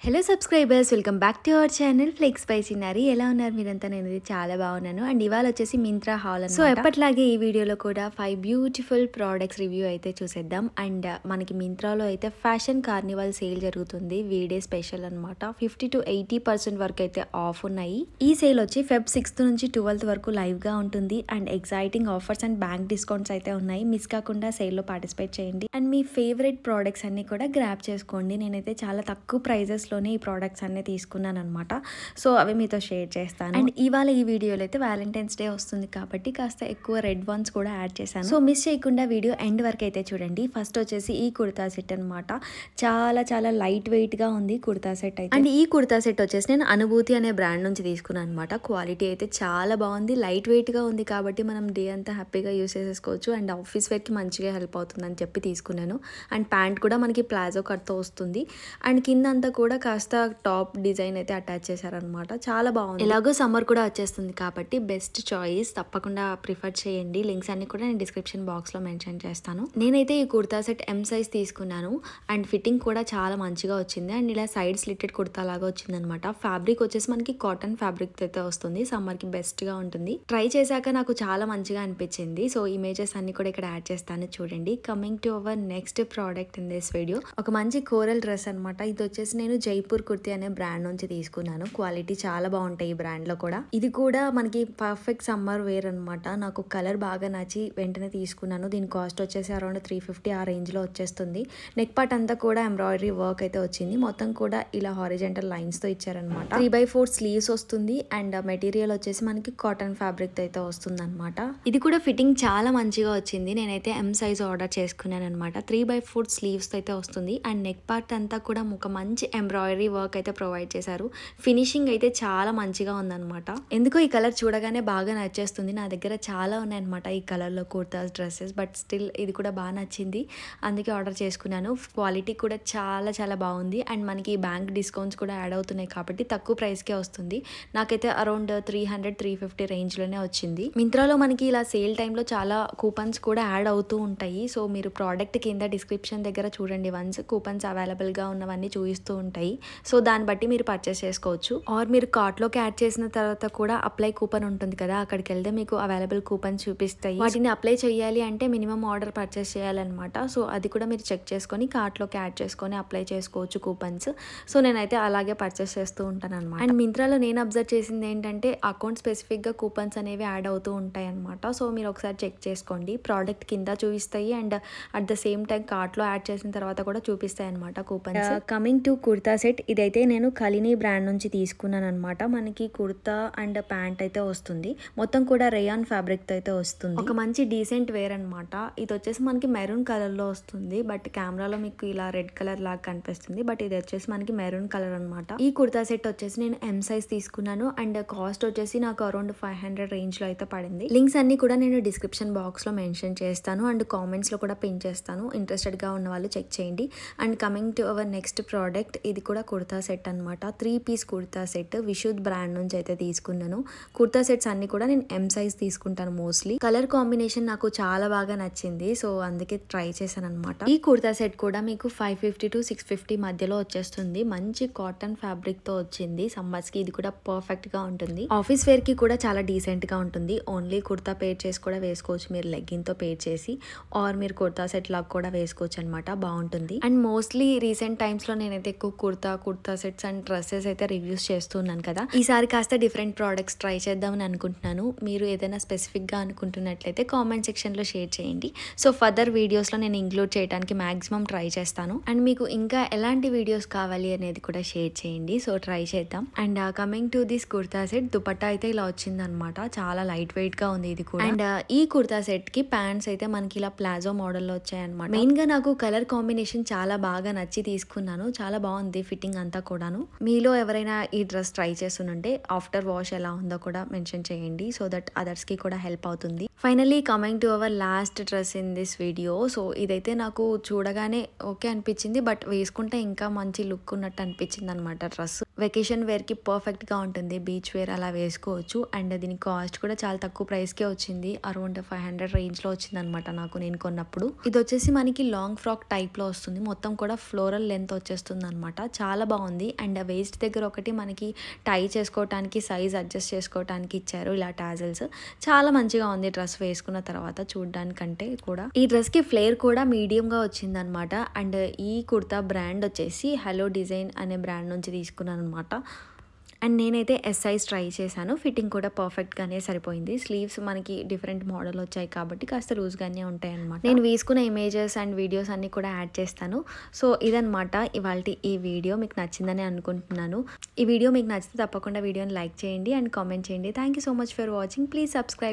Hello subscribers, welcome back to our channel flex by Chinnari. ఎలా ఉన్నారు మీరంతా? నేను చాలా బాగున్నాను. అండ్ ఇవాళ వచ్చేసి మింత్రా హాల్. సో ఎప్పట్లాగే ఈ వీడియోలో కూడా 5 బ్యూటిఫుల్ ప్రోడక్ట్స్ రివ్యూ అయితే చూసేద్దాం. అండ్ మనకి మింత్రాలో అయితే ఫ్యాషన్ కార్నివల్ సేల్ జరుగుతుంది. వీడే స్పెషల్ అనమాట. 50 to 80% వరకు అయితే ఆఫ్ ఉన్నాయి. ఈ సేల్ వచ్చి Feb 6th నుంచి 12th వరకు లైవ్ గా ఉంటుంది. And exciting offers and bank discounts అయితే ఉన్నాయి. మిస్ కాకుండా సేల్లో పార్టిసిపేట్ చేయండి. అండ్ మీ ఫేవరెట్ ప్రోడక్ట్స్ అన్ని కూడా గ్రాప్ చేసుకోండి. నేనైతే చాలా తక్కువ ప్రైజెస్ లోనే ఈ ప్రోడక్ట్స్ అన్ని తీసుకున్నాను అనమాట. సో అవి మీతో షేర్ చేస్తాను. అండ్ ఇవాళ ఈ వీడియోలో అయితే వ్యాలంటైన్స్ డే వస్తుంది కాబట్టి కాస్త ఎక్కువ రెడ్ వన్స్ కూడా యాడ్ చేశాను. సో మిస్ చేయకుండా వీడియో ఎండ్ వరకు అయితే చూడండి. ఫస్ట్ వచ్చేసి ఈ కుర్తా సెట్ అనమాట. చాలా చాలా లైట్ వెయిట్ గా ఉంది కుర్తా సెట్ అయితే. అండ్ ఈ కుర్తా సెట్ వచ్చేసి నేను అనుభూతి అనే బ్రాండ్ నుంచి తీసుకున్నాను అనమాట. క్వాలిటీ అయితే చాలా బాగుంది. లైట్ వెయిట్ గా ఉంది కాబట్టి మనం డే అంతా హ్యాపీగా యూస్ చేసేసుకోవచ్చు. అండ్ ఆఫీస్ వేర్ కి మంచిగా హెల్ప్ అవుతుంది అని చెప్పి తీసుకున్నాను. అండ్ ప్యాంట్ కూడా మనకి ప్లాజో కట్ తో వస్తుంది. అండ్ కింద అంతా కూడా కాస్త టాప్ డిజైన్ అయితే అటాచ్ చేశారనమాట. చాలా బాగుంది. ఎలాగో సమ్మర్ కూడా వచ్చేస్తుంది కాబట్టి బెస్ట్ చాయిస్. తప్పకుండా ప్రిఫర్ చేయండి. లింక్స్ అన్ని కూడా నేను డిస్క్రిప్షన్ బాక్స్ లో మెన్షన్ చేస్తాను. నేనైతే ఈ కుర్తా సెట్ M సైజ్ తీసుకున్నాను. అండ్ ఫిట్టింగ్ కూడా చాలా మంచిగా వచ్చింది. అండ్ ఇలా సైడ్ స్లిటెడ్ కుర్తా లాగా వచ్చింది అనమాట. ఫ్యాబ్రిక్ వచ్చేసి మనకి కాటన్ ఫ్యాబ్రిక్ అయితే వస్తుంది. సమ్మర్ కి బెస్ట్ గా ఉంటుంది. ట్రై చేశాక నాకు చాలా మంచిగా అనిపించింది. సో ఇమేజెస్ అన్ని కూడా ఇక్కడ యాడ్ చేస్తాను చూడండి. Coming to our next product in this video, ఒక మంచి కోరల్ డ్రెస్ అనమాట. ఇది వచ్చేసి నేను జైపూర్ కుర్తి అనే బ్రాండ్ నుంచి తీసుకున్నాను. క్వాలిటీ చాలా బాగుంటాయి ఈ బ్రాండ్ లో కూడా. ఇది కూడా మనకి పర్ఫెక్ట్ సమ్మర్ వేర్ అనమాట. నాకు కలర్ బాగా నచ్చి వెంటనే తీసుకున్నాను. దీని కాస్ట్ వచ్చేసి అరౌండ్ 350 ఆ రేంజ్ లో వచ్చేస్తుంది. నెక్ పార్ట్ అంతా కూడా ఎంబ్రాయిడరీ వర్క్ అయితే వచ్చింది. మొత్తం కూడా ఇలా హారిజెంటల్ లైన్స్ తో ఇచ్చారనమాట. 3/4 స్లీవ్స్ వస్తుంది. అండ్ మెటీరియల్ వచ్చేసి మనకి కాటన్ ఫ్యాబ్రిక్ అయితే వస్తుంది అనమాట. ఇది కూడా ఫిట్టింగ్ చాలా మంచిగా వచ్చింది. నేనైతే M సైజ్ ఆర్డర్ చేసుకున్నాను అనమాట. 3/4 స్లీవ్స్ అయితే వస్తుంది. అండ్ నెక్ పార్ట్ అంతా కూడా ఒక మంచి ఎంబ్రాయిడరీ వర్క్ అయితే ప్రొవైడ్ చేశారు. ఫినిషింగ్ అయితే చాలా మంచిగా ఉందన్నమాట. ఎందుకో ఈ కలర్ చూడగానే బాగా నచ్చేస్తుంది. నా దగ్గర చాలా ఉన్నాయన్నమాట ఈ కలర్ లో కుర్తాస్, డ్రెస్సెస్. బట్ స్టిల్ ఇది కూడా బాగా నచ్చింది, అందుకే ఆర్డర్ చేసుకున్నాను. క్వాలిటీ కూడా చాలా చాలా బాగుంది. అండ్ మనకి బ్యాంక్ డిస్కౌంట్స్ కూడా యాడ్ అవుతున్నాయి కాబట్టి తక్కువ ప్రైస్ కే వస్తుంది. నాకైతే అరౌండ్ 300-350 రేంజ్ లోనే వచ్చింది. మింత్రాలో మనకి ఇలా సేల్ టైంలో చాలా కూపన్స్ కూడా యాడ్ అవుతూ ఉంటాయి. సో మీరు ప్రోడక్ట్ కింద డిస్క్రిప్షన్ దగ్గర చూడండి. వన్స్ కూపన్స్ అవైలబుల్ గా ఉన్నవన్నీ చూపిస్తూ ఉంటాయి. సో దాన్ని బట్టి మీరు పర్చేస్ చేసుకోవచ్చు. ఆర్ మీరు కార్ట్ లోకి యాడ్ చేసిన తర్వాత కూడా అప్లై కూపన్ ఉంటుంది కదా, అక్కడికి వెళ్తే మీకు అవైలబుల్ కూపన్స్ చూపిస్తాయి. వాటిని అప్లై చేయాలి అంటే మినిమం ఆర్డర్ పర్చేస్ చేయాలన్నమాట. సో అది కూడా మీరు చెక్ చేసుకొని కార్ట్ లోకి యాడ్ చేసుకొని అప్లై చేసుకోవచ్చు కూపన్స్. సో నేనైతే అలాగే పర్చేస్ చేస్తూ ఉంటాను అనమాట. అండ్ మింత్రాలో నేను అబ్జర్వ్ చేసింది ఏంటంటే అకౌంట్ స్పెసిఫిక్ గా కూపన్స్ అనేవి యాడ్ అవుతూ ఉంటాయి అనమాట. సో మీరు ఒకసారి చెక్ చేసుకోండి. ప్రోడక్ట్ కింద చూపిస్తాయి and at the same time cart లో యాడ్ చేసిన తర్వాత కూడా చూపిస్తాయి అనమాట coupons. Coming to kurta set, ఇదైతే నేను కలిని బ్రాండ్ నుంచి తీసుకున్నాను అనమాట. మనకి కుర్తా అండ్ ప్యాంట్ అయితే వస్తుంది. మొత్తం కూడా రేయాన్ ఫ్యాబ్రిక్ తో అయితే వస్తుంది. ఒక మంచి డీసెంట్ వేర్ అనమాట. ఇది వచ్చేసి మనకి మెరూన్ కలర్ లో వస్తుంది. బట్ కెమెరాలో మీకు ఇలా రెడ్ కలర్ లాగా కనిపిస్తుంది. బట్ ఇది వచ్చేసి మనకి మెరూన్ కలర్ అనమాట. ఈ కుర్తా సెట్ వచ్చేసి నేను M సైజ్ తీసుకున్నాను. అండ్ కాస్ట్ వచ్చేసి నాకు అరౌండ్ 500 రేంజ్ లో అయితే పడింది. లింక్స్ అన్ని కూడా నేను డిస్క్రిప్షన్ బాక్స్ లో మెన్షన్ చేస్తాను. అండ్ కామెంట్స్ లో కూడా పిన్ చేస్తాను. ఇంట్రెస్టెడ్ గా ఉన్న వాళ్ళు చెక్ చేయండి. And coming to our next product, ఇది కూడా కుర్తా సెట్ అనమాట. 3 పీస్ కుర్తా సెట్ విశుద్ధ్ బ్రాండ్ నుంచి అయితే తీసుకున్నాను. కుర్తా సెట్స్ అన్ని కూడా నేను M సైజ్ తీసుకుంటాను మోస్ట్లీ. కలర్ కాంబినేషన్ నాకు చాలా బాగా నచ్చింది. సో అందుకే ట్రై చేశాను అనమాట. ఈ కుర్తా సెట్ కూడా మీకు 550 to 650 మధ్యలో వచ్చేస్తుంది. మంచి కాటన్ ఫ్యాబ్రిక్ తో వచ్చింది. సమ్మర్స్ కి ఇది కూడా పర్ఫెక్ట్ గా ఉంటుంది. ఆఫీస్ వేర్ కి కూడా చాలా డీసెంట్ గా ఉంటుంది. ఓన్లీ కుర్తా పేర్ చేసి కూడా వేసుకోవచ్చు మీరు లెగ్గిన్ తో పేర్ చేసి. ఆర్ మీరు కుర్తా సెట్ లాగా కూడా వేసుకోవచ్చు అనమాట. బాగుంటుంది. అండ్ మోస్ట్లీ రీసెంట్ టైమ్స్ లో నేనైతే ఎక్కువ కుర్తా సెట్స్ అండ్ డ్రెస్సెస్ అయితే రివ్యూస్ చేస్తున్నాను కదా. ఈసారి కాస్త డిఫరెంట్ ప్రోడక్ట్స్ ట్రై చేద్దామని అనుకుంటున్నాను. మీరు ఏదైనా స్పెసిఫిక్ గా అనుకుంటున్నట్లయితే కామెంట్ సెక్షన్ లో షేర్ చేయండి. సో ఫర్దర్ వీడియోస్ లో నేను ఇంక్లూడ్ చేయడానికి మాక్సిమం ట్రై చేస్తాను. అండ్ మీకు ఇంకా ఎలాంటి వీడియోస్ కావాలి అనేది కూడా షేర్ చేయండి. సో ట్రై చేద్దాం. And coming to this kurta set, dupatta అయితే ఇలా వచ్చింది అనమాట. చాలా లైట్ వెయిట్ గా ఉంది ఇది కూడా. అండ్ ఈ కుర్తా సెట్ కి ప్యాంట్స్ అయితే మనకి ఇలా ప్లాజో మోడల్ లో వచ్చాయి అనమాట. మెయిన్ గా నాకు కలర్ కాంబినేషన్ చాలా బాగా నచ్చి తీసుకున్నాను. చాలా బాగుంది ఫిట్టింగ్ అంతా కూడాను. మీలో ఎవరైనా ఈ డ్రెస్ ట్రై చేస్తుంటే ఆఫ్టర్ వాష్ ఎలా ఉందో కూడా మెన్షన్ చేయండి. సో దట్ అదర్స్ కి కూడా హెల్ప్ అవుతుంది. Finally coming to our last dress in this video. So ఇదైతే నాకు చూడగానే ఓకే అనిపించింది. బట్ వేసుకుంటే ఇంకా మంచి లుక్ ఉన్నట్టు అనిపించింది అనమాట డ్రెస్. వెకేషన్ వేర్కి పర్ఫెక్ట్గా ఉంటుంది, బీచ్ వేర్ అలా వేసుకోవచ్చు. అండ్ దీని కాస్ట్ కూడా చాలా తక్కువ ప్రైస్కే వచ్చింది, అరౌండ్ 500 రేంజ్లో వచ్చింది అనమాట నాకు నేను కొన్నప్పుడు. ఇది వచ్చేసి మనకి లాంగ్ ఫ్రాక్ టైప్లో వస్తుంది, మొత్తం కూడా ఫ్లోరల్ లెంత్ వచ్చేస్తుంది అనమాట. చాలా బాగుంది. అండ్ వేస్ట్ దగ్గర ఒకటి మనకి టై చేసుకోవటానికి, సైజ్ అడ్జస్ట్ చేసుకోవటానికి ఇచ్చారు ఇలా టాజల్స్. చాలా మంచిగా ఉంది డ్రెస్ వేసుకున్న తర్వాత చూడడానికంటే కూడా. ఈ డ్రెస్కి ఫ్లేర్ కూడా మీడియంగా వచ్చింది అనమాట. అండ్ ఈ కుర్తా బ్రాండ్ వచ్చేసి హలో డిజైన్ అనే బ్రాండ్ నుంచి తీసుకున్నాను అనమాట. అండ్ నేనైతే ఎస్ సైజ్ ట్రై చేశాను, ఫిట్టింగ్ కూడా పర్ఫెక్ట్గానే సరిపోయింది. స్లీవ్స్ మనకి డిఫరెంట్ మోడల్ వచ్చాయి కాబట్టి కాస్త లూజ్గానే ఉంటాయి అనమాట. నేను వేసుకున్న ఇమేజెస్ అండ్ వీడియోస్ అన్నీ కూడా యాడ్ చేస్తాను. సో ఇదనమాట ఇవాళ ఈ వీడియో, మీకు నచ్చిందని అనుకుంటున్నాను. ఈ వీడియో మీకు నచ్చితే తప్పకుండా వీడియోని లైక్ చేయండి అండ్ కామెంట్ చేయండి. Thank you so much for watching. Please subscribe.